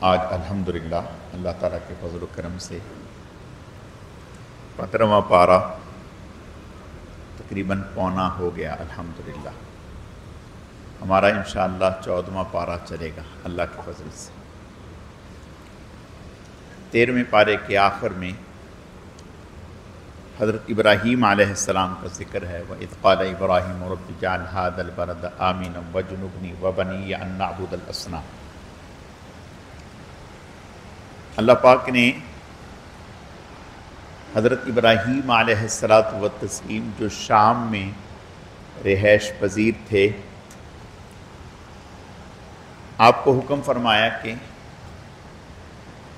آج الحمدللہ اللہ تعالیٰ کے فضل و کرم سے 15واں پارہ تقریباً پونا ہو گیا الحمدللہ۔ ہمارا انشاءاللہ 14واں پارہ چلے گا اللہ کے فضل سے۔ 13ویں پارے کے آخر میں حضرت ابراہیم علیہ السلام کا ذکر ہے وَإِذْ قَالَ إِبْرَاهِيمُ رَبِّ اجْعَلْ هَٰذَا الْبَلَدَ آمِنًا وَاجْنُبْنِي وَبَنِيَّ أَن نَّعْبُدَ الْأَصْنَامَ۔ اللہ پاک نے حضرت ابراہیم علیہ السلام جو شام میں رہائش پذیر تھے، آپ کو حکم فرمایا کہ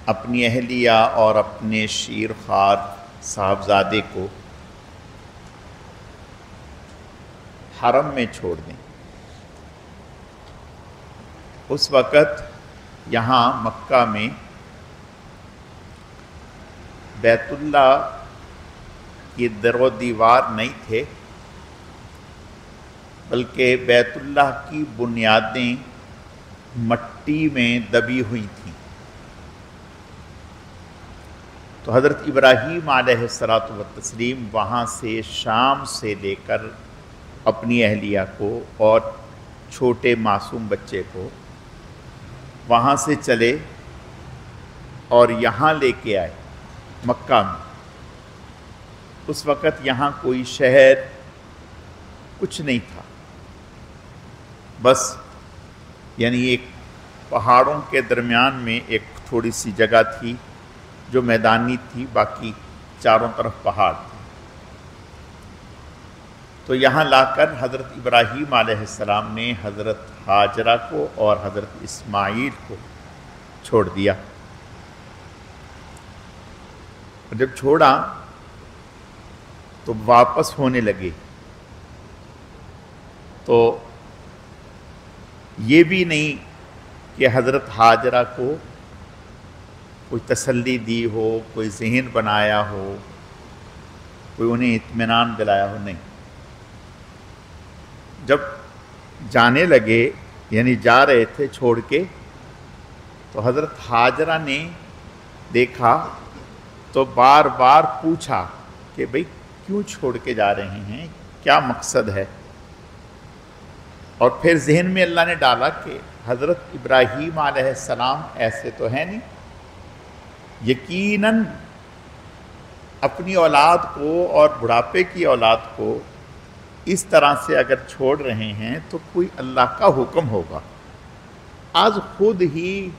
اپنی اہلیہ اور اپنے شیر خوار صاحبزادے کو حرم میں چھوڑ دیں۔ اس وقت یہاں مکہ میں بیت اللہ کی در و دیوار نہیں تھے، بلکہ بیت اللہ کی بنیادیں مٹی میں دبی ہوئی تھیں۔ تو حضرت ابراہیم علیہ السلام وہاں سے شام سے لے کر اپنی اہلیہ کو اور چھوٹے معصوم بچے کو وہاں سے چلے اور یہاں لے کے آئے مکہ میں۔ اس وقت یہاں کوئی شہر کچھ نہیں تھا، بس یعنی ایک پہاڑوں کے درمیان میں ایک تھوڑی سی جگہ تھی جو میدانی تھی، باقی چاروں طرف پہاڑ تھے۔ تو یہاں لا کر حضرت ابراہیم علیہ السلام نے حضرت ہاجرہ کو اور حضرت اسماعیل کو چھوڑ دیا۔ جب چھوڑا تو واپس ہونے لگے، تو یہ بھی نہیں کہ حضرت ہاجرہ کو کوئی تسلی دی ہو، کوئی ذہن بنایا ہو، کوئی انہیں اطمینان دلایا ہو، نہیں۔ جب جانے لگے یعنی جا رہے تھے چھوڑ کے، تو حضرت ہاجرہ نے دیکھا تو بار بار پوچھا کہ بھئی کیوں چھوڑ کے جا رہے ہیں، کیا مقصد ہے؟ اور پھر ذہن میں اللہ نے ڈالا کہ حضرت ابراہیم علیہ السلام ایسے تو ہیں نہیں، یقیناً اپنی اولاد کو اور بڑھاپے کی اولاد کو اس طرح سے اگر چھوڑ رہے ہیں تو کوئی اللہ کا حکم ہوگا۔ آج خود ہی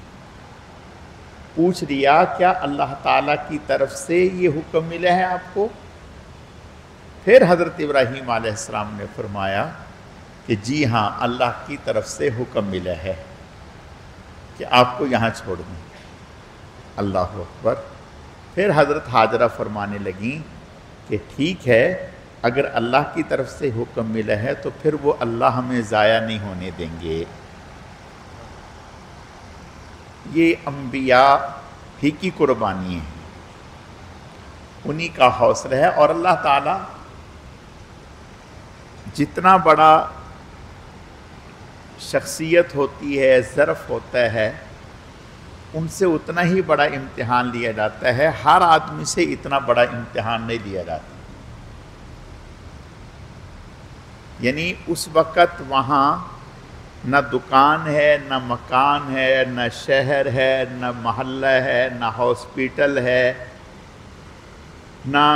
پوچھ لیا کیا اللہ تعالیٰ کی طرف سے یہ حکم ملا ہے آپ کو؟ پھر حضرت ابراہیم علیہ السلام نے فرمایا کہ جی ہاں، اللہ کی طرف سے حکم ملا ہے کہ آپ کو یہاں چھوڑ دیں۔ اللہ اکبر۔ پھر حضرت ہاجرہ فرمانے لگیں کہ ٹھیک ہے، اگر اللہ کی طرف سے حکم ملا ہے تو پھر وہ اللہ ہمیں ضائع نہیں ہونے دیں گے۔ یہ انبیاء ہی کی قربانی ہیں، انہی کا حوصلہ ہے، اور اللہ تعالیٰ جتنا بڑا شخصیت ہوتی ہے، ظرف ہوتا ہے، ان سے اتنا ہی بڑا امتحان لیا جاتا ہے۔ ہر آدمی سے اتنا بڑا امتحان نہیں لیا جاتا۔ یعنی اس وقت وہاں نہ دکان ہے، نہ مکان ہے، نہ شہر ہے، نہ محلہ ہے، نہ ہاسپیٹل ہے، نہ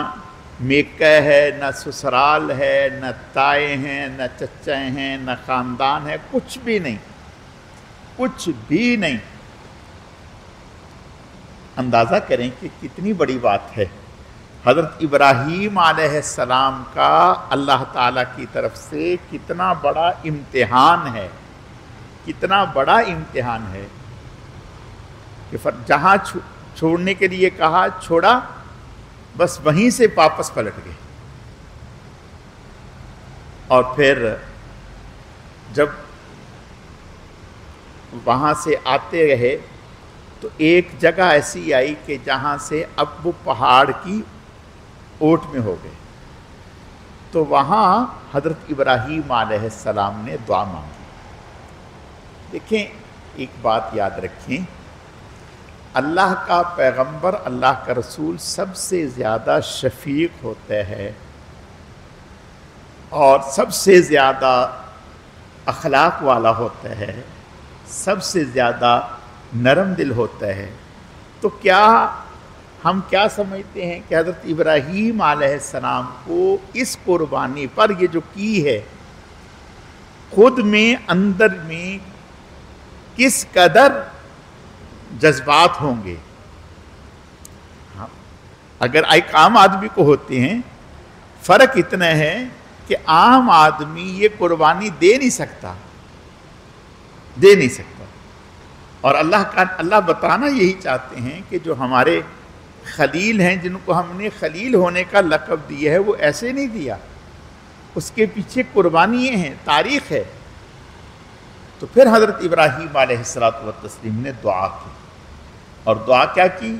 میکہ ہے، نہ سسرال ہے، نہ تائے ہیں، نہ چچے ہیں، نہ خاندان ہے، کچھ بھی نہیں، کچھ بھی نہیں۔ اندازہ کریں کہ کتنی بڑی بات ہے۔ حضرت ابراہیم علیہ السلام کا اللہ تعالیٰ کی طرف سے کتنا بڑا امتحان ہے، کتنا بڑا امتحان ہے کہ جہاں چھوڑنے کے لیے کہا چھوڑا، بس وہیں سے واپس پلٹ گئے۔ اور پھر جب وہاں سے آتے رہے تو ایک جگہ ایسی آئی کہ جہاں سے اب وہ پہاڑ کی اوٹ میں ہو گئے، تو وہاں حضرت ابراہیم علیہ السلام نے دعا مانگی۔ دیکھیں ایک بات یاد رکھیں اللہ کا پیغمبر، اللہ کا رسول سب سے زیادہ شفیق ہوتا ہے اور سب سے زیادہ اخلاق والا ہوتا ہے، سب سے زیادہ نرم دل ہوتا ہے، تو کیا ہم کیا سمجھتے ہیں کہ حضرت ابراہیم علیہ السلام کو اس قربانی پر یہ جو کی ہے، خود میں اندر میں کس قدر جذبات ہوں گے؟ اگر ایک عام آدمی کو ہوتے ہیں، فرق اتنا ہے کہ عام آدمی یہ قربانی دے نہیں سکتا، اور اللہ بتانا یہی چاہتے ہیں کہ جو ہمارے خلیل ہیں، جن کو ہم نے خلیل ہونے کا لقب دیا ہے، وہ ایسے نہیں دیا، اس کے پیچھے قربانیاں ہیں، تاریخ ہے۔ تو پھر حضرت ابراہیم علیہ السلام نے دعا کی، اور دعا کیا کی؟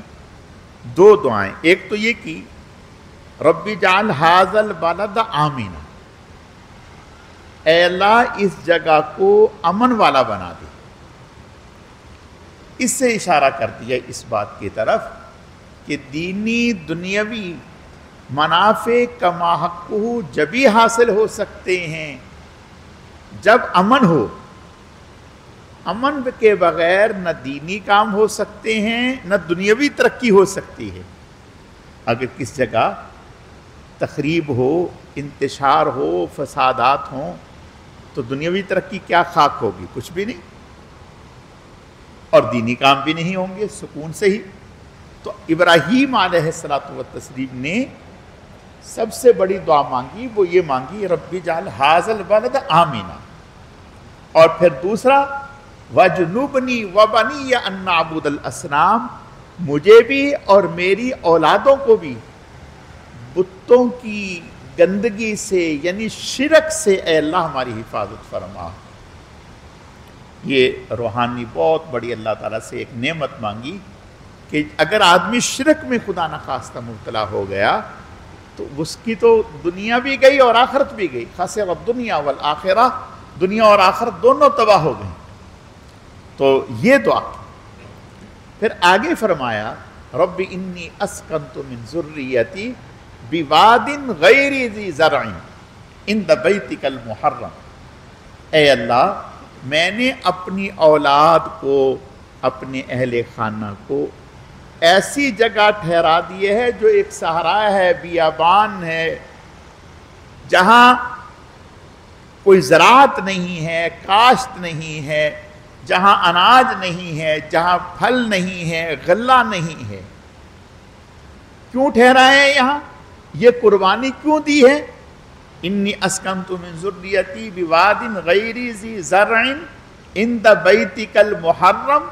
دو دعائیں، ایک تو یہ کی رب اجعل ھذا البلد آمنا، اے اللہ اس جگہ کو امن والا بنا دے۔ اس سے اشارہ کر دیا اس بات کی طرف کہ دینی دنیاوی منافع کما حقہ جبھی حاصل ہو سکتے ہیں جب امن ہو۔ امن کے بغیر نہ دینی کام ہو سکتے ہیں، نہ دنیاوی ترقی ہو سکتی ہے۔ اگر کس جگہ تخریب ہو، انتشار ہو، فسادات ہوں، تو دنیاوی ترقی کیا خاک ہوگی؟ کچھ بھی نہیں، اور دینی کام بھی نہیں ہوں گے سکون سے ہی۔ تو ابراہیم علیہ السلام نے سب سے بڑی دعا مانگی، وہ یہ مانگی رب اجعل ھذا البلد آمنا، اور پھر دوسرا وَجْنُبْنِي وَبَنِيَّ أَن نَّعْبُدَ الْأَصْنَامَ، مجھے بھی اور میری اولادوں کو بھی بتوں کی گندگی سے یعنی شرک سے اے اللہ ہماری حفاظت فرما۔ یہ روحانی بہت بڑی اللہ تعالیٰ سے ایک نعمت مانگی کہ اگر آدمی شرک میں خدا نخواستہ مبتلا ہو گیا تو اس کی تو دنیا بھی گئی اور آخرت بھی گئی، خسر الدنیا والآخرہ، دنیا اور آخرت دونوں تباہ ہو گئیں۔ تو یہ دعا کی۔ پھر آگے فرمایا رب انی اسکنت من ذریتی بواد غیر ذی زرع عند بیتک المحرم، اے اللہ میں نے اپنی اولاد کو، اپنے اہل خانہ کو ایسی جگہ ٹھہرا دیے ہے جو ایک صحرا ہے، بیابان ہے، جہاں کوئی زراعت نہیں ہے، کاشت نہیں ہے، جہاں اناج نہیں ہے، جہاں پھل نہیں ہے، غلہ نہیں ہے۔ کیوں ٹھہرائے ہیں یہاں؟ یہ قربانی کیوں دی ہے؟ انی اسکنت من ذریتی بواد غیر ذی زرع عند بیتک المحرم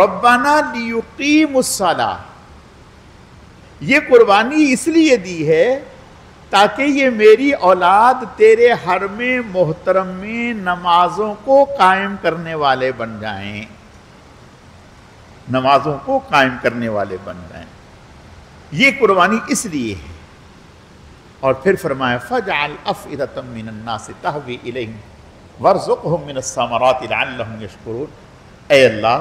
ربنا لیقیموا الصلاۃ۔ یہ قربانی اس لیے دی ہے تاکہ یہ میری اولاد تیرے حرم محترم میں نمازوں کو قائم کرنے والے بن جائیں، نمازوں کو قائم کرنے والے بن جائیں۔ یہ قربانی اس لیے ہے۔ اور پھر فرمایا فَجْعَلْ أَفْئِدَةً مِّنَ النَّاسِ تَهْوِي إِلَيْهِمْ وَارْزُقْهُم مِّنَ الثَّمَرَاتِ لَعَلَّهُمْ يَشْكُرُونَ۔ اے اللہ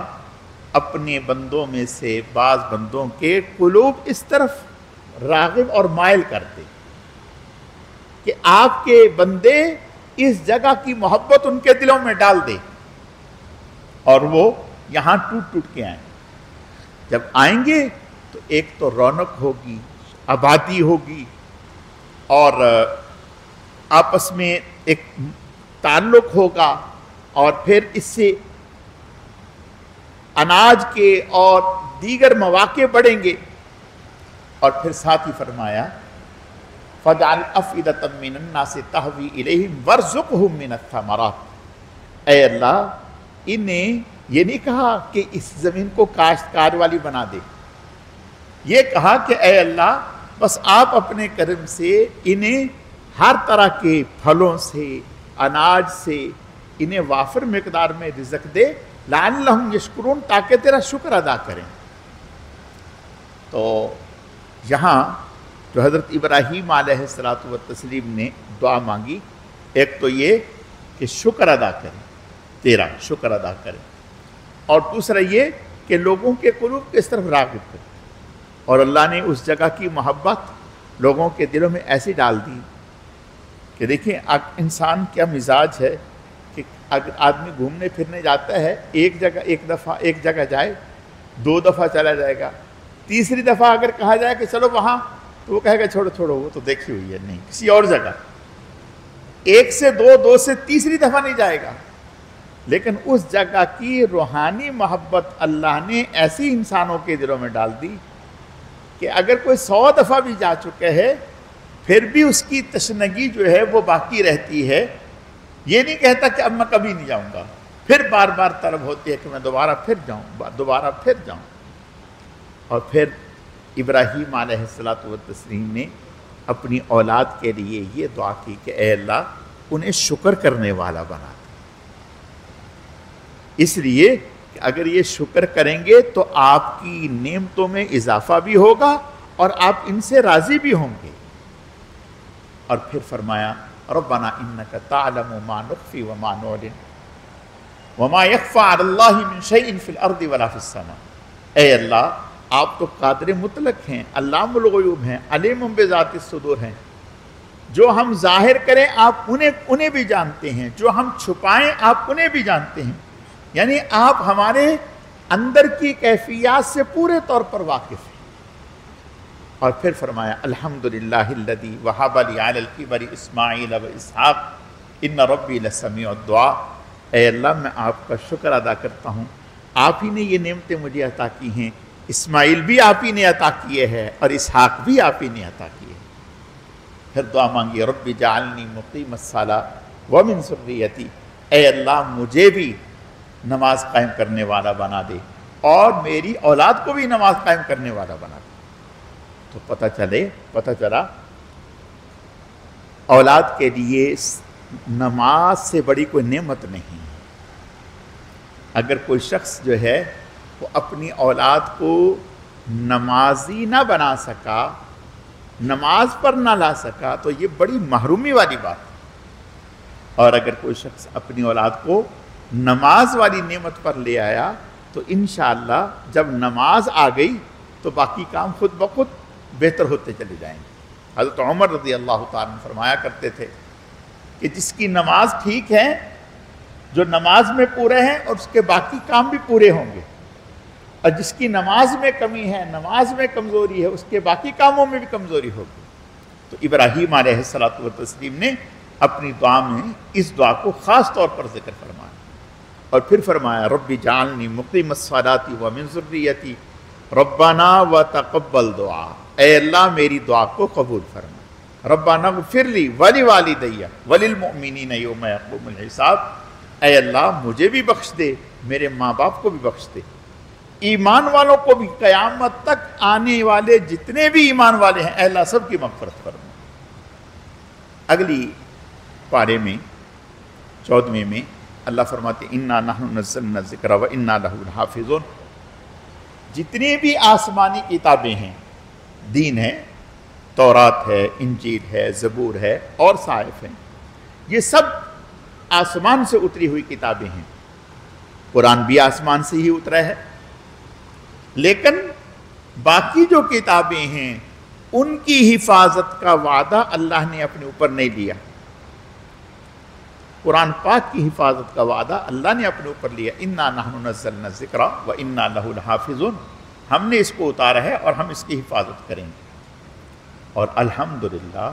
اپنے بندوں میں سے بعض بندوں کے قلوب اس طرف راغب اور مائل کر دے کہ آپ کے بندے اس جگہ کی محبت ان کے دلوں میں ڈال دے اور وہ یہاں ٹوٹ ٹوٹ کے آئیں۔ جب آئیں گے تو ایک تو رونق ہوگی، آبادی ہوگی، اور آپس میں ایک تعلق ہوگا، اور پھر اس سے اناج کے اور دیگر مواقع بڑھیں گے۔ اور پھر ساتھ ہی فرمایا فَجْعَلْ أَفْئِدَةً مِّنَ النَّاسِ تَهْوِي إِلَيْهِمْ وَارْزُقْهُم مِّنَ الثَّمَرَاتِ۔ اے اللہ انہیں یہ نہیں کہا کہ اس زمین کو کاشتکار والی بنا دے، یہ کہا کہ اے اللہ بس آپ اپنے کرم سے انہیں ہر طرح کے پھلوں سے، اناج سے انہیں وافر مقدار میں رزق دے، لعلہم یشکرون، تاکہ تیرا شکر ادا کریں۔ تو یہاں جو حضرت ابراہیم علیہ السلام نے دعا مانگی، ایک تو یہ کہ شکر ادا کریں، تیرا شکر ادا کریں، اور دوسرا یہ کہ لوگوں کے قلوب کس طرف راغب کرے، اور اللہ نے اس جگہ کی محبت لوگوں کے دلوں میں ایسی ڈال دی کہ دیکھیں انسان کیا مزاج ہے کہ اگر آدمی گھومنے پھرنے جاتا ہے ایک جگہ جائے 2 دفعہ چلا جائے گا، تیسری دفعہ اگر کہا جائے کہ چلو وہاں، تو وہ کہے گا چھوڑو وہ تو دیکھی ہوئی ہے، نہیں کسی اور جگہ، 1 سے 2 سے تیسری دفعہ نہیں جائے گا۔ لیکن اس جگہ کی روحانی محبت اللہ نے ایسی انسانوں کے دلوں میں ڈال دی کہ اگر کوئی 100 دفعہ بھی جا چکے ہے پھر بھی اس کی تشنگی جو ہے وہ باقی رہتی ہے، یہ نہیں کہتا کہ اب میں کبھی نہیں جاؤں گا، پھر بار بار طلب ہوتی ہے کہ میں دوبارہ پھر جاؤں۔ اور پھر ابراہیم علیہ السلام نے اپنی اولاد کے لیے یہ دعا کی کہ اے اللہ انہیں شکر کرنے والا بنا دے، اس لیے کہ اگر یہ شکر کریں گے تو آپ کی نعمتوں میں اضافہ بھی ہوگا اور آپ ان سے راضی بھی ہوں گے۔ اور پھر فرمایا ربنا انک تعلم ما نخفی وما نعلن وما یخفی علی اللہ من شیء فی الارض ولا فی السماء، اے اللہ آپ تو قادر مطلق ہیں، علام الغیوب ہیں، علیم بذات الصدور ہیں، جو ہم ظاہر کریں آپ انہیں بھی جانتے ہیں، جو ہم چھپائیں آپ انہیں بھی جانتے ہیں، یعنی آپ ہمارے اندر کی کیفیات سے پورے طور پر واقف ہیں۔ اور پھر فرمایا الحمدللہ الذی وہب لی علی الکبر اسماعیل و اسحاق ان ربی لسمیع الدعاء، اے اللہ میں آپ کا شکر ادا کرتا ہوں، آپ ہی نے یہ نعمتیں مجھے عطا کی ہیں، اسماعیل بھی آپ ہی نے عطا کیے ہیں اور اسحاق بھی آپ ہی نے عطا کیے ہیں۔ پھر دعا مانگی رب جعلنی مقیم الصلاۃ ومن ذریتی، اے اللہ مجھے بھی نماز قائم کرنے والا بنا دے اور میری اولاد کو بھی نماز قائم کرنے والا بنا دے۔ تو پتہ چلا اولاد کے لیے نماز سے بڑی کوئی نعمت نہیں ہے۔ اگر کوئی شخص جو ہے وہ اپنی اولاد کو نمازی نہ بنا سکا، نماز پر نہ لا سکا، تو یہ بڑی محرومی والی بات ہے۔ اور اگر کوئی شخص اپنی اولاد کو نماز والی نعمت پر لے آیا تو انشاءاللہ جب نماز آ گئی تو باقی کام خود بخود بہتر ہوتے چلے جائیں گے۔ حضرت عمر رضی اللہ تعالیٰ عنہ فرمایا کرتے تھے کہ جس کی نماز ٹھیک ہے، جو نماز میں پورے ہیں اور اس کے باقی کام بھی پورے ہوں گے، اور جس کی نماز میں کمی ہے، نماز میں کمزوری ہے، اس کے باقی کاموں میں بھی کمزوری ہوگی۔ تو ابراہیم علیہ السلام نے اپنی دعا میں اس دعا کو خاص طور پر ذکر فرمایا، اور پھر فرمایا رب جعلنی مقیم الصلاۃ ومن ذریتی ربنا وتقبل دعا، اے اللہ میری دعا کو قبول فرما، ربنا اغفر لی ولوالدی وللمؤمنین یوم یقوم الحساب، اے اللہ مجھے بھی بخش دے، میرے ماں باپ کو بھی بخش دے، ایمان والوں کو بھی، قیامت تک آنے والے جتنے بھی ایمان والے ہیں اے اللہ سب کی مغفرت فرما۔ اگلی پارے میں 14ویں میں اللہ فرماتے انا نحن نزلنا الذکر و انا لہ لحافظون، جتنی بھی آسمانی کتابیں ہیں، دین ہے، تورات ہے، انجیل ہے، زبور ہے اور صحائف ہیں، یہ سب آسمان سے اتری ہوئی کتابیں ہیں۔ قرآن بھی آسمان سے ہی اترا ہے، لیکن باقی جو کتابیں ہیں ان کی حفاظت کا وعدہ اللہ نے اپنے اوپر نہیں لیا۔ قرآن پاک کی حفاظت کا وعدہ اللہ نے اپنے اوپر لیا، انا نحن نزلنا الذکر و انا لہ لحافظون، ہم نے اس کو اتارا ہے اور ہم اس کی حفاظت کریں گے۔ اور الحمدللہ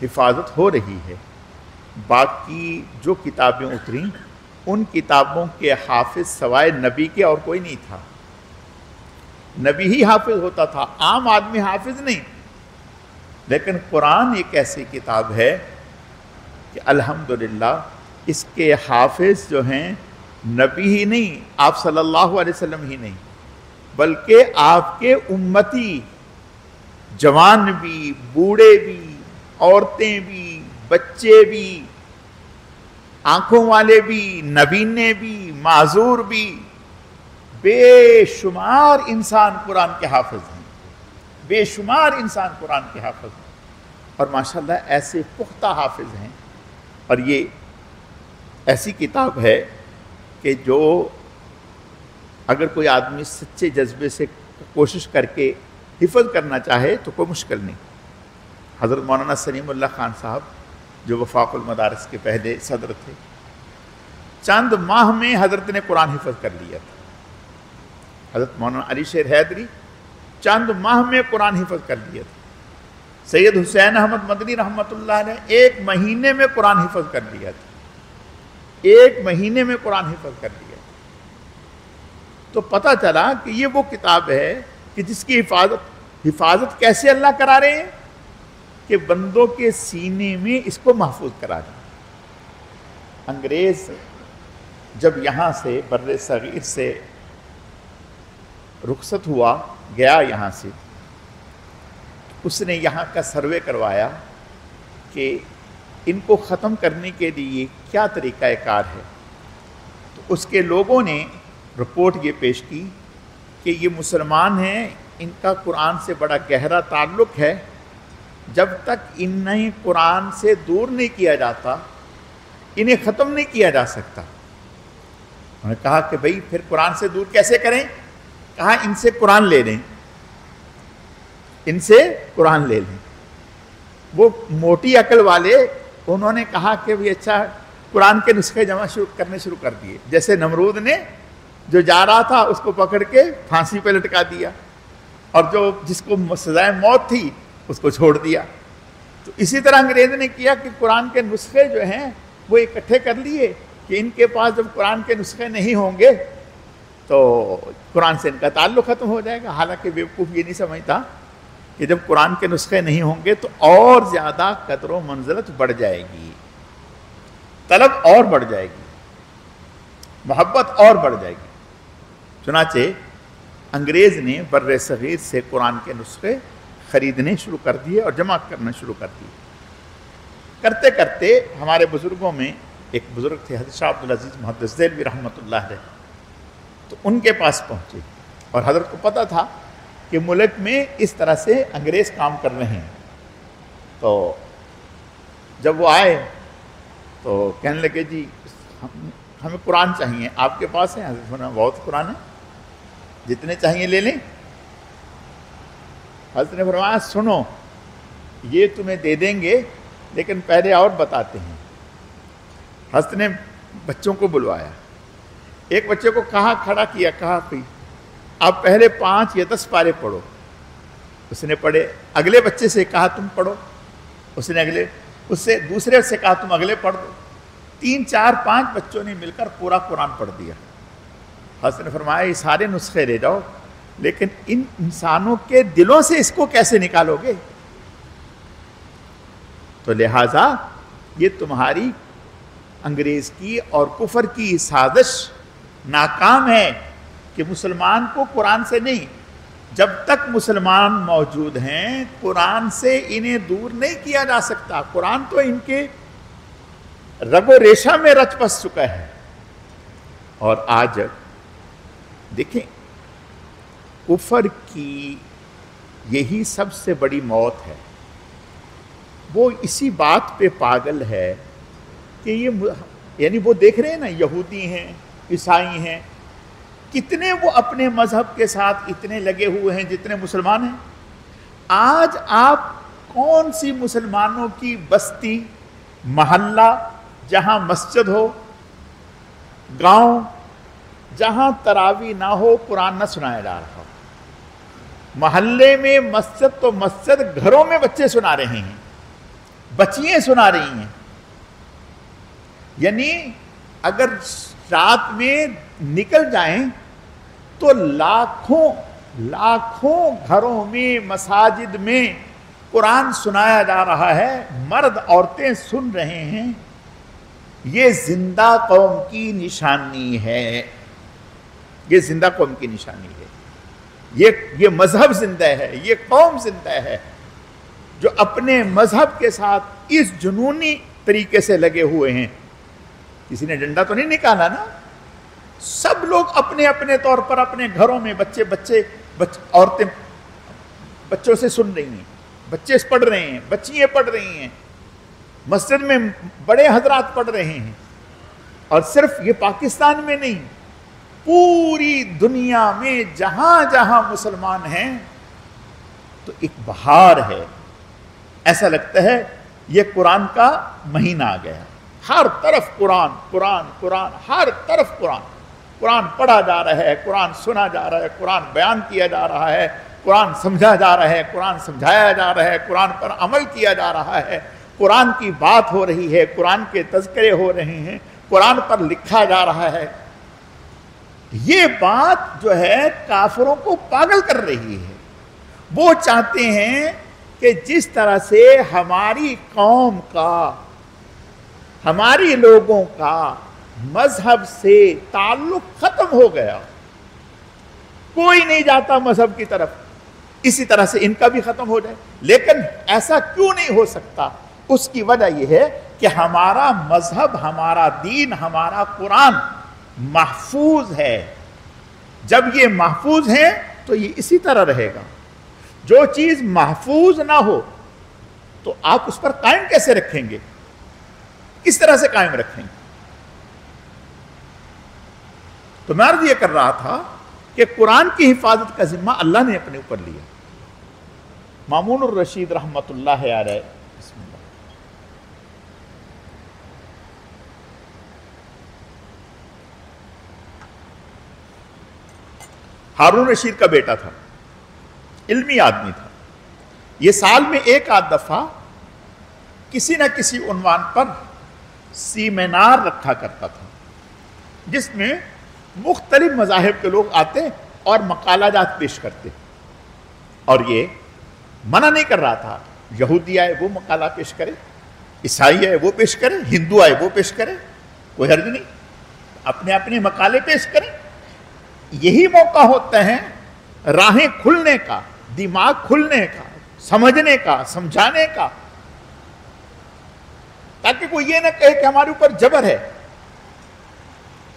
حفاظت ہو رہی ہے۔ باقی جو کتابیں اتریں ان کتابوں کے حافظ سوائے نبی کے اور کوئی نہیں تھا، نبی ہی حافظ ہوتا تھا، عام آدمی حافظ نہیں۔ لیکن قرآن ایک ایسی کتاب ہے کہ الحمدللہ اس کے حافظ جو ہیں نبی ہی نہیں، آپ صلی اللہ علیہ وسلم ہی نہیں، بلکہ آپ کے امتی، جوان بھی، بوڑھے بھی، عورتیں بھی، بچے بھی، آنکھوں والے بھی، نبینے بھی، معذور بھی، بے شمار انسان قرآن کے حافظ ہیں، بے شمار انسان قرآن کے حافظ ہیں، اور ماشاءاللہ ایسے پختہ حافظ ہیں۔ اور یہ ایسی کتاب ہے کہ جو اگر کوئی آدمی سچے جذبے سے کوشش کر کے حفظ کرنا چاہے تو کوئی مشکل نہیں. حضرت مولانا سلیم اللہ خان صاحب جو وفاق المدارس کے پہلے صدر تھے، چند ماہ میں حضرت نے قرآن حفظ کر لیا تھا. حضرت مولانا علی شیر حیدری چند ماہ میں قرآن حفظ کر لیا تھا. سید حسین احمد مدنی رحمۃ اللہ علیہ 1 مہینے میں قرآن حفظ کر لیا تھا. 1 مہینے میں قرآن حفظ کر لیا. تو پتہ چلا کہ یہ وہ کتاب ہے کہ جس کی حفاظت کیسے اللہ کرا رہے ہیں کہ بندوں کے سینے میں اس کو محفوظ کرا رہے ہیں. انگریز جب یہاں سے بر صغیر سے رخصت ہوا، گیا یہاں سے، اس نے یہاں کا سروے کروایا کہ ان کو ختم کرنے کے لیے کیا طریقہ کار ہے. تو اس کے لوگوں نے رپورٹ یہ پیش کی کہ یہ مسلمان ہیں، ان کا قرآن سے بڑا گہرا تعلق ہے، جب تک انہیں قرآن سے دور نہیں کیا جاتا انہیں ختم نہیں کیا جا سکتا. انہوں نے کہا کہ بھئی پھر قرآن سے دور کیسے کریں؟ کہا ان سے قرآن لے لیں، ان سے قرآن لے لیں. وہ موٹی عقل والے انہوں نے کہا کہ بھی اچھا قرآن کے نسخے جمع کرنے شروع کر دیے. جیسے نمرود نے جو جا رہا تھا اس کو پکڑ کے پھانسی پہ لٹکا دیا، اور جو جس کو سزائے موت تھی اس کو چھوڑ دیا. تو اسی طرح انگریز نے کیا کہ قرآن کے نسخے جو ہیں وہ اکٹھے کر لیے کہ ان کے پاس جب قرآن کے نسخے نہیں ہوں گے تو قرآن سے ان کا تعلق ختم ہو جائے گا. حالانکہ بیوقوف یہ نہیں سمجھتا کہ جب قرآن کے نسخے نہیں ہوں گے تو اور زیادہ قدر و منزلت بڑھ جائے گی، طلب اور بڑھ جائے گی، محبت اور بڑھ جائے گی. چنانچہ انگریز نے بر صغیر سے قرآن کے نسخے خریدنے شروع کر دیے اور جمع کرنا شروع کر دیے. کرتے کرتے ہمارے بزرگوں میں ایک بزرگ تھے حضرت شاہ عبدالعزیز محدث دہلوی رحمۃ اللہ علیہ، تو ان کے پاس پہنچے اور حضرت کو پتہ تھا کہ ملک میں اس طرح سے انگریز کام کر رہے ہیں. تو جب وہ آئے تو کہنے لگے جی ہمیں قرآن چاہیے، آپ کے پاس ہیں؟ حضرت فرمایا بہت قرآن ہے، جتنے چاہیے لے لیں. حضرت نے فرمایا سنو، یہ تمہیں دے دیں گے لیکن پہلے اور بتاتے ہیں. حضرت نے بچوں کو بلوایا، ایک بچے کو کہا کھڑا کیا، کہا کہ آپ پہلے 5 یا 10 پارے پڑھو. اس نے پڑھے. اگلے بچے سے کہا تم پڑھو، اس نے دوسرے سے کہا تم اگلے پڑھ دو. 3 4 5 بچوں نے مل کر پورا قرآن پڑھ دیا. حضرت نے فرمایا یہ سارے نسخے لے جاؤ، لیکن ان انسانوں کے دلوں سے اس کو کیسے نکالو گے؟ تو لہٰذا یہ تمہاری انگریز کی اور کفر کی سازش ناکام ہے کہ مسلمان کو قرآن سے نہیں، جب تک مسلمان موجود ہیں قرآن سے انہیں دور نہیں کیا جا سکتا. قرآن تو ان کے رگ و ریشہ میں رچ بس چکا ہے. اور آج دیکھیں کفر کی یہی سب سے بڑی موت ہے. وہ اسی بات پہ پاگل ہے کہ یہ یعنی وہ دیکھ رہے ہیں نا، یہودی ہیں، عیسائی ہیں، کتنے وہ اپنے مذہب کے ساتھ اتنے لگے ہوئے ہیں جتنے مسلمان ہیں. آج آپ کون سی مسلمانوں کی بستی، محلہ جہاں مسجد ہو، گاؤں جہاں تراویح نہ ہو، قرآن نہ سنایا جا رہا ہو؟ محلے میں مسجد تو مسجد، گھروں میں بچے سنا رہے ہیں، بچیاں سنا رہی ہیں. یعنی اگر رات میں نکل جائیں تو لاکھوں گھروں میں، مساجد میں قرآن سنایا جا رہا ہے، مرد عورتیں سن رہے ہیں. یہ زندہ قوم کی نشانی ہے، یہ زندہ قوم کی نشانی ہے. یہ مذہب زندہ ہے، یہ قوم زندہ ہے جو اپنے مذہب کے ساتھ اس جنونی طریقے سے لگے ہوئے ہیں. کسی نے ڈنڈا تو نہیں نکالا نا، سب لوگ اپنے اپنے طور پر اپنے گھروں میں عورتیں بچوں سے سن رہی ہیں، بچے پڑھ رہے ہیں، بچیاں پڑھ رہی ہیں، مسجد میں بڑے حضرات پڑھ رہے ہیں. اور صرف یہ پاکستان میں نہیں، پوری دنیا میں جہاں جہاں مسلمان ہیں تو ایک بہار ہے، ایسا لگتا ہے یہ قرآن کا مہینہ آ گیا، ہر طرف قرآن قرآن قرآن، ہر طرف قرآن، قرآن پڑھا جا رہا ہے، قرآن سنا جا رہا ہے، قرآن بیان کیا جا رہا ہے، قرآن سمجھا جا رہا ہے، قرآن سمجھایا جا رہا ہے، قرآن پر عمل کیا جا رہا ہے، قرآن کی بات ہو رہی ہے، قرآن کے تذکرے ہو رہے ہیں، قرآن پر لکھا جا رہا ہے۔ یہ بات جو ہے کافروں کو پاگل کر رہی ہے۔ وہ چاہتے ہیں کہ جس طرح سے ہماری قوم کا، ہماری لوگوں کا مذہب سے تعلق ختم ہو گیا، کوئی نہیں جاتا مذہب کی طرف، اسی طرح سے ان کا بھی ختم ہو جائے۔ لیکن ایسا کیوں نہیں ہو سکتا؟ اس کی وجہ یہ ہے کہ ہمارا مذہب، ہمارا دین، ہمارا قرآن محفوظ ہے۔ جب یہ محفوظ ہے تو یہ اسی طرح رہے گا۔ جو چیز محفوظ نہ ہو تو آپ اس پر قائم کیسے رکھیں گے؟ کس طرح سے قائم رکھیں گے؟ تو میں عرض یہ کر رہا تھا کہ قرآن کی حفاظت کا ذمہ اللہ نے اپنے اوپر لیا۔ مامون الرشید رحمت اللہ علیہ، بسم اللہ، ہارون رشید کا بیٹا تھا، علمی آدمی تھا۔ یہ سال میں ایک آدھ دفعہ کسی نہ کسی عنوان پر سیمینار رکھا کرتا تھا، جس میں مختلف مذاہب کے لوگ آتے اور مقالہ جات پیش کرتے، اور یہ منع نہیں کر رہا تھا، یہودی آئے وہ مقالہ پیش کرے، عیسائی آئے وہ پیش کرے، ہندو آئے وہ پیش کرے، کوئی حرج نہیں، اپنے اپنے مقالے پیش کریں۔ یہی موقع ہوتا ہے راہیں کھلنے کا، دماغ کھلنے کا، سمجھنے کا، سمجھانے کا، تاکہ کوئی یہ نہ کہے کہ ہمارے اوپر جبر ہے۔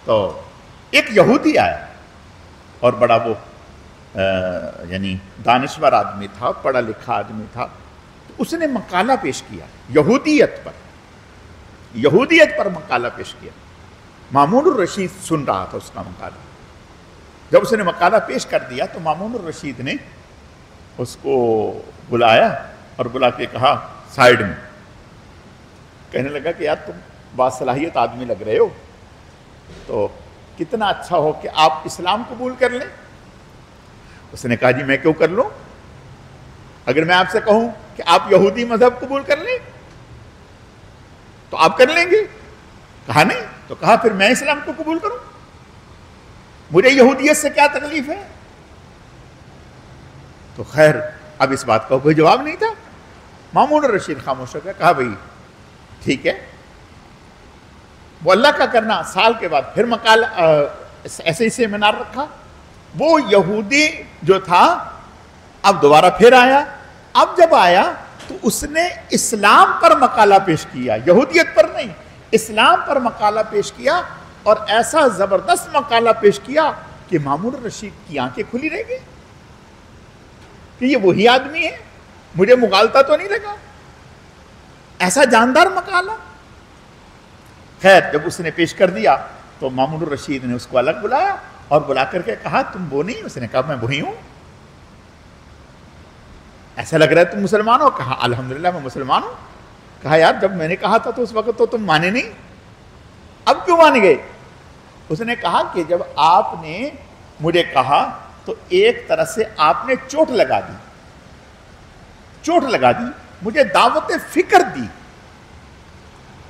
تو ایک یہودی آیا اور بڑا وہ یعنی دانشور آدمی تھا، پڑھا لکھا آدمی تھا، تو اس نے مقالہ پیش کیا یہودیت پر مقالہ پیش کیا۔ مامون الرشید سن رہا تھا اس کا مقالہ۔ جب اس نے مقالہ پیش کر دیا تو مامون الرشید نے اس کو بلایا اور بلا کے کہا سائیڈ میں، کہنے لگا کہ یار تم باصلاحیت آدمی لگ رہے ہو، تو کتنا اچھا ہو کہ آپ اسلام قبول کر لیں۔ اس نے کہا جی میں کیوں کر لوں؟ اگر میں آپ سے کہوں کہ آپ یہودی مذہب قبول کر لیں تو آپ کر لیں گے؟ کہا نہیں۔ تو کہا پھر میں اسلام کو قبول کروں، مجھے یہودیت سے کیا تکلیف ہے؟ تو خیر اب اس بات کا کوئی جواب نہیں تھا۔ مامون الرشید خاموش ہو گیا، کہا بھئی ٹھیک ہے، وہ اللہ کا کرنا۔ سال کے بعد پھر مقالہ ایسے ہی سیمینار رکھا۔ وہ یہودی جو تھا اب دوبارہ پھر آیا۔ اب جب آیا تو اس نے اسلام پر مقالہ پیش کیا، یہودیت پر نہیں، اسلام پر مقالہ پیش کیا، اور ایسا زبردست مقالہ پیش کیا کہ مامون الرشید کی آنکھیں کھلی رہ گئی کہ یہ وہی آدمی ہے، مجھے مغالطہ تو نہیں لگا، ایسا جاندار مقالہ۔ خیر جب اس نے پیش کر دیا تو مامون الرشید نے اس کو الگ بلایا اور بلا کر کے کہا تم وہ نہیں؟ اس نے کہا میں وہی ہوں۔ ایسا لگ رہا ہے تم مسلمان ہو؟ کہا الحمدللہ میں مسلمان ہوں۔ کہا یار جب میں نے کہا تھا تو اس وقت تو تم مانے نہیں، اب کیوں مان گئے؟ اس نے کہا کہ جب آپ نے مجھے کہا تو ایک طرح سے آپ نے چوٹ لگا دی، مجھے دعوت فکر دی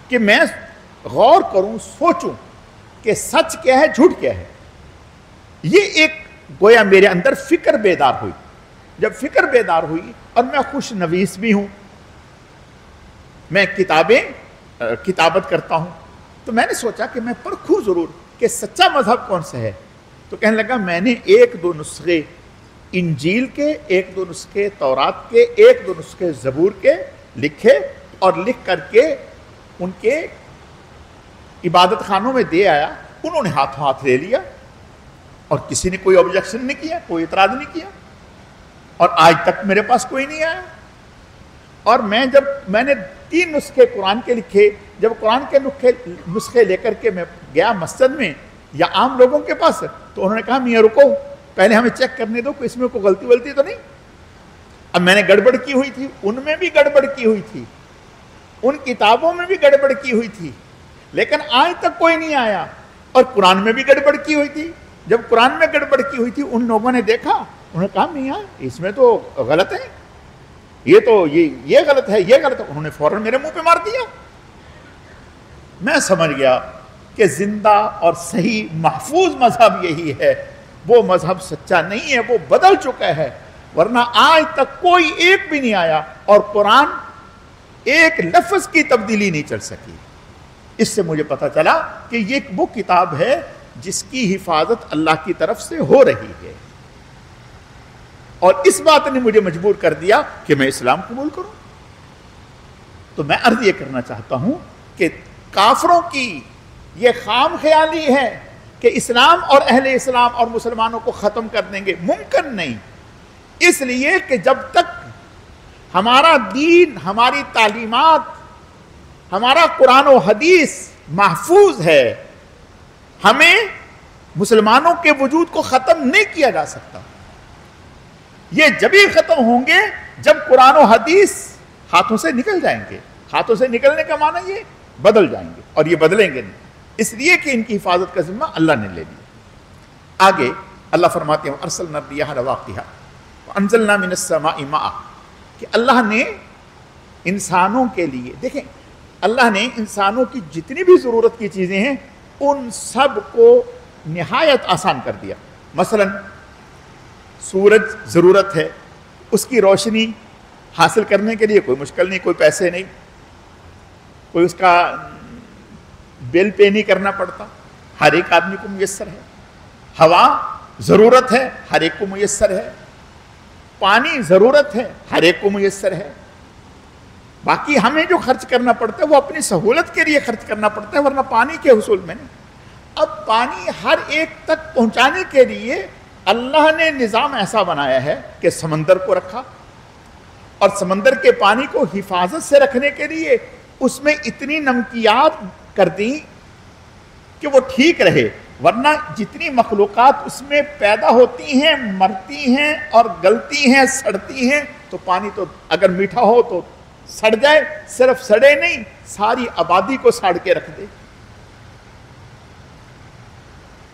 کہ میں غور کروں، سوچوں کہ سچ کیا ہے، جھوٹ کیا ہے۔ یہ ایک گویا میرے اندر فکر بیدار ہوئی۔ جب فکر بیدار ہوئی اور میں خوش نویس بھی ہوں، میں کتابت کرتا ہوں، تو میں نے سوچا کہ میں پرکھوں ضرور کہ سچا مذہب کون سا ہے۔ تو کہنے لگا میں نے ایک دو نسخے انجیل کے، ایک دو نسخے تورات کے، ایک دو نسخے زبور کے لکھے اور لکھ کر کے ان کے عبادت خانوں میں دے آیا۔ انہوں نے ہاتھوں ہاتھ لے لیا اور کسی نے کوئی آبجیکشن نہیں کیا، کوئی اعتراض نہیں کیا، اور آج تک میرے پاس کوئی نہیں آیا۔ اور جب میں نے 3 نسخے قرآن کے لکھے، جب قرآن کے نسخے لے کر کے میں گیا مسجد میں یا عام لوگوں کے پاس؟ تو انہوں نے کہا میاں رکو، پہلے ہمیں چیک کرنے دو کہ اس میں کوئی غلطی ولطی تو نہیں۔ اب میں نے گڑبڑ کی ہوئی تھی، ان میں بھی گڑبڑ کی ہوئی تھی، ان کتابوں میں بھی گڑبڑ کی ہوئی تھی، لیکن آج تک کوئی نہیں آیا۔ اور قرآن میں بھی گڑبڑ کی ہوئی تھی، جب قرآن میں گڑبڑ کی ہوئی تھی ان لوگوں نے دیکھا، انہوں نے کہا میاں اس میں تو غلط ہے، یہ تو یہ غلط ہے، یہ غلط ہے، انہوں نے فوراً میرے منہ پہ مار دیا۔ میں سمجھ گیا کہ زندہ اور صحیح محفوظ مذہب یہی ہے، وہ مذہب سچا نہیں ہے، وہ بدل چکا ہے، ورنہ آج تک کوئی ایک بھی نہیں آیا اور قرآن ایک لفظ کی تبدیلی نہیں چل سکی۔ اس سے مجھے پتا چلا کہ یہ وہ کتاب ہے جس کی حفاظت اللہ کی طرف سے ہو رہی ہے، اور اس بات نے مجھے مجبور کر دیا کہ میں اسلام قبول کروں۔ تو میں عرض یہ کرنا چاہتا ہوں کہ کافروں کی یہ خام خیالی ہے کہ اسلام اور اہل اسلام اور مسلمانوں کو ختم کر دیں گے، ممکن نہیں، اس لیے کہ جب تک ہمارا دین، ہماری تعلیمات، ہمارا قرآن و حدیث محفوظ ہے، ہمیں مسلمانوں کے وجود کو ختم نہیں کیا جا سکتا۔ یہ جبھی ختم ہوں گے جب قرآن و حدیث ہاتھوں سے نکل جائیں گے۔ ہاتھوں سے نکلنے کا معنی یہ بدل جائیں گے، اور یہ بدلیں گے نہیں، اس لیے کہ ان کی حفاظت کا ذمہ اللہ نے لے لیا۔ آگے اللہ فرماتے ہیں ارسلنا الرياح لواقح وانزلنا من السماء ماء، کہ اللہ نے انسانوں کے لیے، دیکھیں اللہ نے انسانوں کی جتنی بھی ضرورت کی چیزیں ہیں ان سب کو نہایت آسان کر دیا۔ مثلا سورج ضرورت ہے، اس کی روشنی حاصل کرنے کے لیے کوئی مشکل نہیں، کوئی پیسے نہیں، کوئی اس کا بل پے نہیں کرنا پڑتا، ہر ایک آدمی کو میسر ہے۔ ہوا ضرورت ہے، ہر ایک کو میسر ہے۔ پانی ضرورت ہے، ہر ایک کو میسر ہے۔ باقی ہمیں جو خرچ کرنا پڑتا ہے وہ اپنی سہولت کے لیے خرچ کرنا پڑتا ہے، ورنہ پانی کے حصول میں نہیں۔ اب پانی ہر ایک تک پہنچانے کے لیے اللہ نے نظام ایسا بنایا ہے کہ سمندر کو رکھا، اور سمندر کے پانی کو حفاظت سے رکھنے کے لیے اس میں اتنی نمکیات کر دیں کہ وہ ٹھیک رہے، ورنہ جتنی مخلوقات اس میں پیدا ہوتی ہیں، مرتی ہیں اور گلتی ہیں، سڑتی ہیں، تو پانی تو اگر میٹھا ہو تو سڑ جائے، صرف سڑے نہیں ساری آبادی کو ساڑ کے رکھ دے۔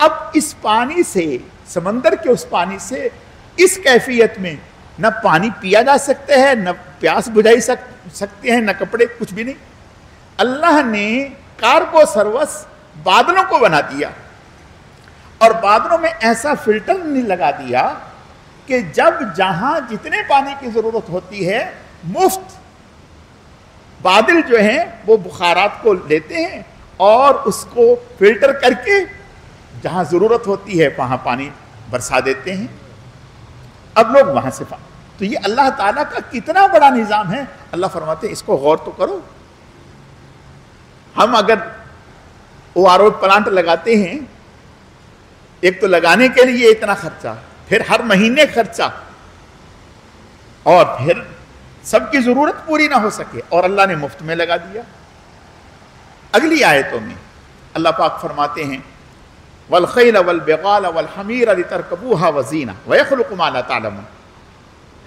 اب اس پانی سے، سمندر کے اس پانی سے اس کیفیت میں نہ پانی پیا جا سکتا ہے، نہ پیاس بجھائی سکتے ہیں، نہ کپڑے، کچھ بھی نہیں۔ اللہ نے کارگو سروس بادلوں کو بنا دیا، اور بادلوں میں ایسا فلٹر نہیں لگا دیا کہ جب جہاں جتنے پانی کی ضرورت ہوتی ہے مفت بادل جو ہیں وہ بخارات کو لیتے ہیں اور اس کو فلٹر کر کے جہاں ضرورت ہوتی ہے وہاں پانی برسا دیتے ہیں۔ اب لوگ وہاں سے تو یہ اللہ تعالیٰ کا کتنا بڑا نظام ہے۔ اللہ فرماتے ہیں اس کو غور تو کرو۔ ہم اگر ORO پلانٹ لگاتے ہیں، ایک تو لگانے کے لیے اتنا خرچہ، پھر ہر مہینے خرچہ، اور پھر سب کی ضرورت پوری نہ ہو سکے، اور اللہ نے مفت میں لگا دیا۔ اگلی آیتوں میں اللہ پاک فرماتے ہیں وَالْخَيْلَ وَالْبِغَالَ وَالْحَمِيرَ لِتَرْكَبُوهَا وَزِينَةً وَيَخْلُقُ مَا لَا تَعْلَمُونَ۔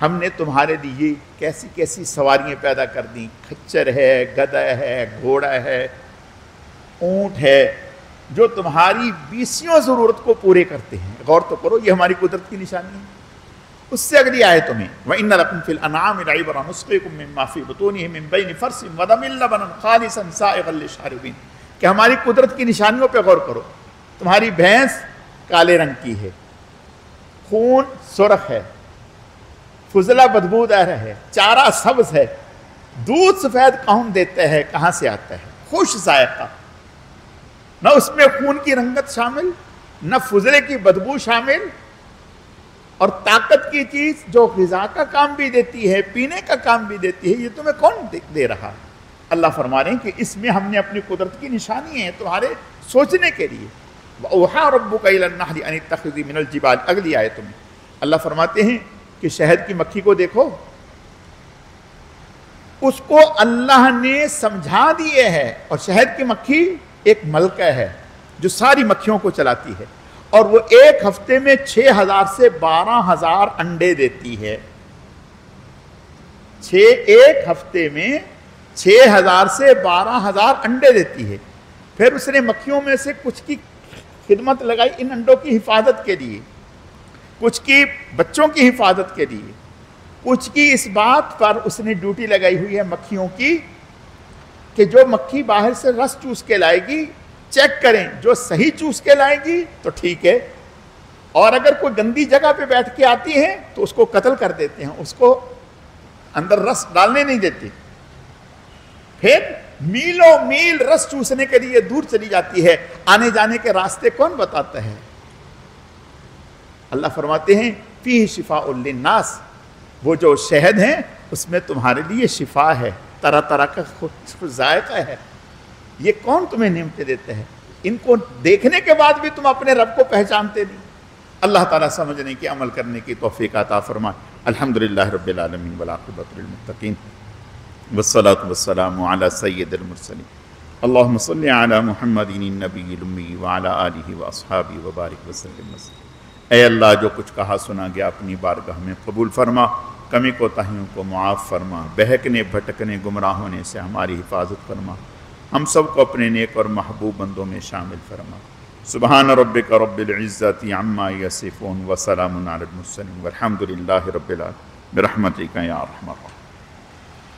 ہم نے تمہارے لیے کیسی کیسی سواریاں پیدا کر دیں، کھچر ہے، گدھا ہے، گھوڑا ہے، اونٹ ہے، جو تمہاری بیسیوں ضرورت کو پورے کرتے ہیں۔ غور تو کرو، یہ ہماری قدرت کی نشانی ہے۔ اس سے اگلی آیتوں میں وَإِنَّ لَكُمْ فِي الْأَنْعَامِ لَعِبْرَةً نُسْقِيكُم مِّمَّا فِي بُطُونِهِ مِن بَيْنِ فَرْثٍ وَدَمٍ لَبَنًا خَالِصًا سَائِغًا لِّلشَّارِبِينَ، کہ ہماری قدرت کی نشانیوں پہ غور کرو۔ تمہاری بھینس کالے رنگ کی ہے، خون سرخ ہے، فضلہ بدبودار ہے، چارہ سبز ہے، دودھ سفید کون دیتا ہے، کہاں سے آتا ہے، خوش ذائقہ، نہ اس میں خون کی رنگت شامل، نہ فضلے کی بدبو شامل، اور طاقت کی چیز جو غذا کا کام بھی دیتی ہے، پینے کا کام بھی دیتی ہے، یہ تمہیں کون دے رہا؟ اللہ فرما رہے ہیں کہ اس میں ہم نے اپنی قدرت کی نشانی ہے تمہارے سوچنے کے لیے۔ وَأَوْحَىٰ رَبُّكَ إِلَى النَّحْلِ أَنِ اتَّخِذِي مِنَ الْجِبَالِ، اگلی آیتوں میں اللہ فرماتے ہیں کہ شہد کی مکھی کو دیکھو، اس کو اللہ نے سمجھا دیے ہے، اور شہد کی مکھی ایک ملکہ ہے، جو ساری مکھیوں کو چلاتی ہے، اور وہ ایک ہفتے میں 6000 سے 12000 انڈے دیتی ہے۔ ایک ہفتے میں 6000 سے 12000 انڈے دیتی ہے۔ پھر اس نے مکھیوں میں سے کچھ کی خدمت لگائی ان انڈوں کی حفاظت کے لیے، کچھ کی بچوں کی حفاظت کے لیے، کچھ کی اس بات پر اس نے ڈیوٹی لگائی ہوئی ہے مکھیوں کی کہ جو مکھی باہر سے رس چوس کے لائے گی چیک کریں، جو صحیح چوس کے لائے گی تو ٹھیک ہے، اور اگر کوئی گندی جگہ پہ بیٹھ کے آتی ہے تو اس کو قتل کر دیتے ہیں، اس کو اندر رس ڈالنے نہیں دیتے۔ پھر میلوں میل رس چوسنے کے لیے دور چلی جاتی ہے، آنے جانے کے راستے کون بتاتا ہے؟ اللہ فرماتے ہیں فیہ شفاء للناس، وہ جو شہد ہیں اس میں تمہارے لیے شفا ہے، طرح طرح کا ذائقہ ہے۔ یہ کون تمہیں نعمتیں دیتے ہیں؟ ان کو دیکھنے کے بعد بھی تم اپنے رب کو پہچانتے نہیں۔ اللہ تعالیٰ سمجھنے کی، عمل کرنے کی توفیق عطا فرمائے۔ الحمدللہ رب العالمین والعاقبۃ للمتقین والصلاة والسلام علی سید المرسلین اللہم صلی علی محمد النبی الامی وعلی آلہ واصحابہ وبارک وسلم۔ اے اللہ، جو کچھ کہا سنا گیا اپنی بارگاہ میں قبول فرما، کمی کوتاہیوں کو معاف فرما، بہکنے بھٹکنے گمراہ ہونے سے ہماری حفاظت فرما، ہم سب کو اپنے نیک اور محبوب بندوں میں شامل فرما۔ سبحان ربک رب العزت عما یصفون وسلام علی المرسلین والحمد للہ رب العالمین برحمتک یا ارحم الراحمین۔